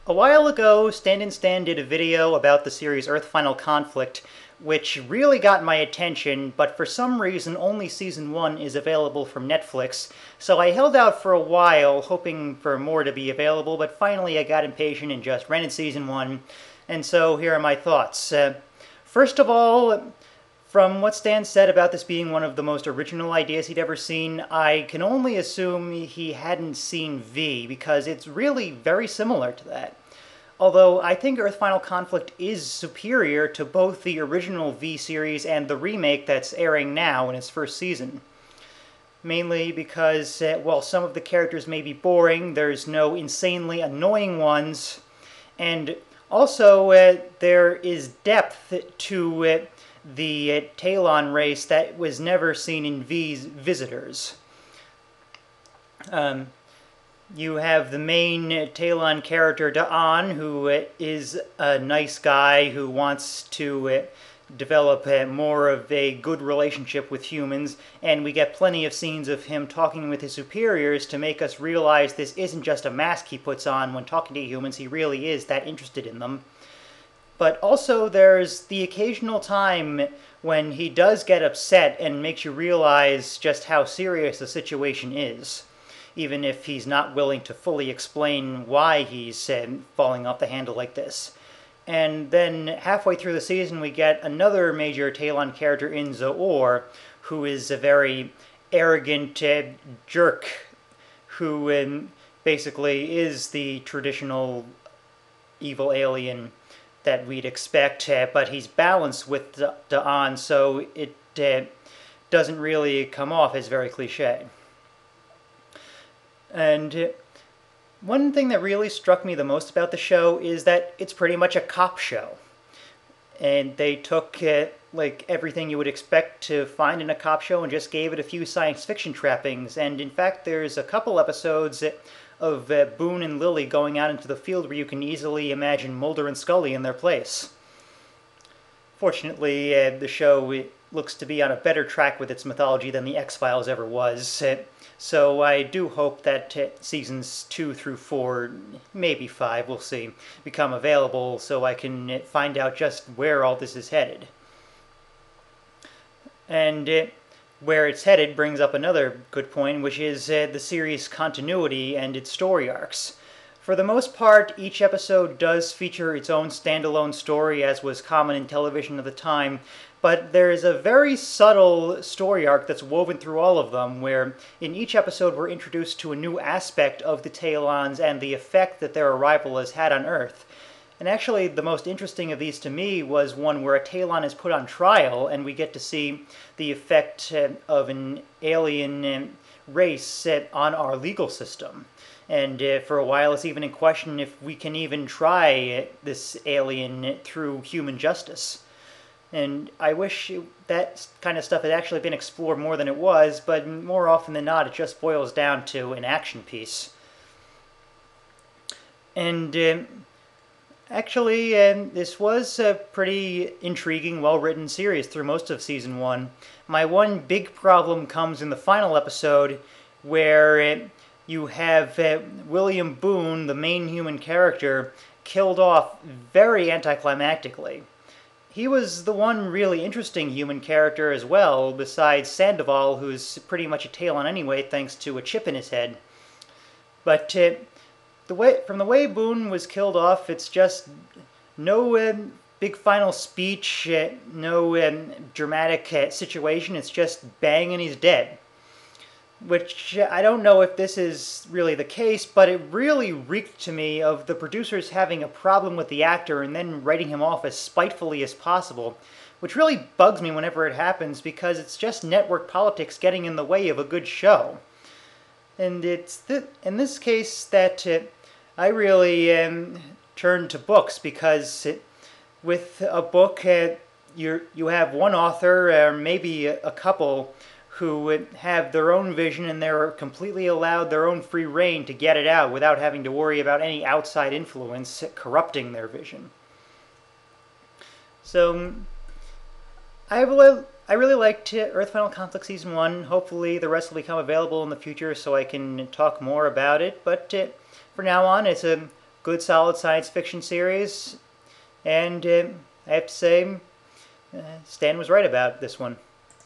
A while ago, Stand Stan did a video about the series Earth Final Conflict, which really got my attention, but for some reason only Season 1 is available from Netflix, so I held out for a while, hoping for more to be available, but finally I got impatient and just rented Season 1, and so here are my thoughts. First of all, from what Stan said about this being one of the most original ideas he'd ever seen, I can only assume he hadn't seen V, because it's really very similar to that. Although I think Earth Final Conflict is superior to both the original V series and the remake that's airing now in its first season. Mainly because, while some of the characters may be boring, there's no insanely annoying ones, and also there is depth to the Talon race that was never seen in V's Visitors. You have the main Talon character, Da'an, who is a nice guy who wants to develop more of a good relationship with humans, and we get plenty of scenes of him talking with his superiors to make us realize this isn't just a mask he puts on when talking to humans, he really is that interested in them. But also there's the occasional time when he does get upset and makes you realize just how serious the situation is, even if he's not willing to fully explain why he's falling off the handle like this. And then halfway through the season we get another major Talon character in Zo'or, who is a very arrogant jerk who basically is the traditional evil alien that we'd expect, but he's balanced with Da'an, so it doesn't really come off as very cliche. And one thing that really struck me the most about the show is that it's pretty much a cop show. And they took like everything you would expect to find in a cop show and just gave it a few science fiction trappings. And in fact, there's a couple episodes of Boone and Lily going out into the field where you can easily imagine Mulder and Scully in their place. Fortunately, the show looks to be on a better track with its mythology than the X-Files ever was, so I do hope that seasons 2 through 4, maybe 5, we'll see, become available so I can find out just where all this is headed. And where it's headed brings up another good point, which is the series' continuity and its story arcs. For the most part, each episode does feature its own standalone story, as was common in television at the time, but there is a very subtle story arc that's woven through all of them, where in each episode we're introduced to a new aspect of the Talons and the effect that their arrival has had on Earth. And actually, the most interesting of these to me was one where a Talon is put on trial, and we get to see the effect of an alien race on our legal system. And for a while, it's even in question if we can even try this alien through human justice. And I wish that kind of stuff had actually been explored more than it was, but more often than not, it just boils down to an action piece. And actually, this was a pretty intriguing, well-written series through most of Season 1. My one big problem comes in the final episode, where you have William Boone, the main human character, killed off very anticlimactically. He was the one really interesting human character as well, besides Sandoval, who's pretty much a Talon anyway, thanks to a chip in his head. But from the way Boone was killed off, it's just no big final speech, no dramatic situation. It's just bang and he's dead. Which I don't know if this is really the case, but it really reeked to me of the producers having a problem with the actor and then writing him off as spitefully as possible, which really bugs me whenever it happens because it's just network politics getting in the way of a good show. And it's in this case that I really turn to books, because with a book you have one author or maybe a couple who have their own vision and they're completely allowed their own free reign to get it out without having to worry about any outside influence corrupting their vision. So I really liked Earth Final Conflict Season 1. Hopefully the rest will become available in the future so I can talk more about it. But for now on, it's a good, solid science fiction series. And I have to say, Stan was right about this one.